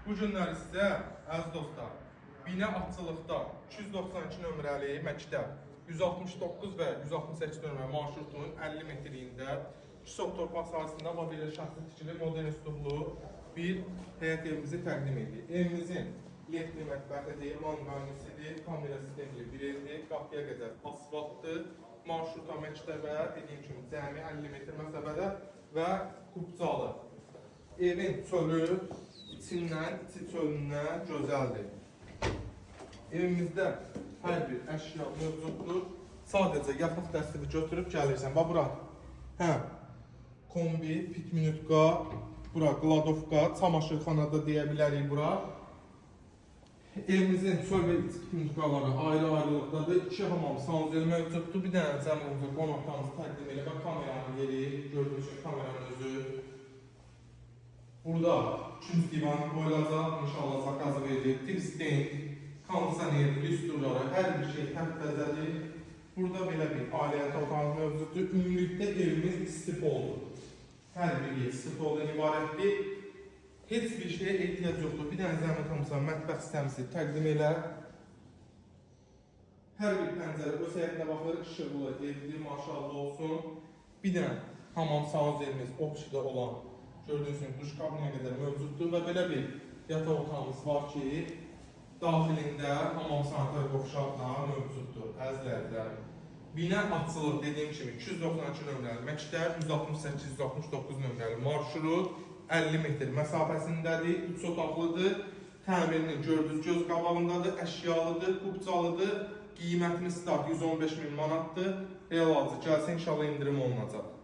Bu günlər sizə, əziz dostlar, bina atçılıqda 292 nömrəli məktəb, 169 və 168 nömrəli marşrutun 50 metrliyində 2 sot torpaq sahəsində və belə şəxsi tikili modern üslublu bir həyət evimizi təqdim edir. Evimizin liftli mətbəxidir, manqanisidir, kamera sistemli bir evdir, qapıya qədər asfaltdır, marşruta məktəbə dediyim kimi cəmi 50 metr məsafədə və kubcalı. Evin çölü içindən, içi çölündən gözəldir. Evimizdə hər bir əşya mövcuddur. Sadəcə yapıq dəstini götürüb gəlirsən. Bax, bura, kombi, pitminutka, bura qladovka, çamaşırxanada deyə bilərik bura. Evimizin çöl və iç pitminutkaları ayrı-ayrılıqdadır. 2 hamam sanuzel mövcuddur. Bir dənə cəmimizə qonaqlarımızı təqdim edir. Bax, kameranın yeri, gördüyünüz kimi kameranın özü. Burada 200 divan qoyulacaq, inşallah zakazı verilir. Tirsteyn, kondisioner, lüstrları, hər bir şey təmtəzədir. Burada belə bir aləyyat otağı mövcuddur. Ümumilikdə evimiz istifoldur. Hər bir yer istifoldan ibarətdir. Heç bir şeyə ehtiyac yoxdur. Bir dənə zəhmət olmasa mətbəx sistemisi təqdim elə. Hər bir pəncərə öz həyətinə baxır, işıqlı evdir, maşallah olsun. Bir dənə hamam sanuzelimiz opsida olan, gördüyünüz kimi duş kabinə qədər mövcuddur və belə bir yataq otağımız var ki, daxilində hamam sanitar qovşaqla mövcuddur. Əzizlər, bina atçılıq dediyim kimi 292 nömrəli məktəb, 168-169 nömrəli marşrut, 50 metr məsafəsindədir, 3 otaqlıdır, təmirini gördüyünüz göz qabağındadır, əşyalıdır, kubcalıdır, qiymətimiz start 115.000 manatdır, real alıcı gəlsə inşallah indirim olunacaq.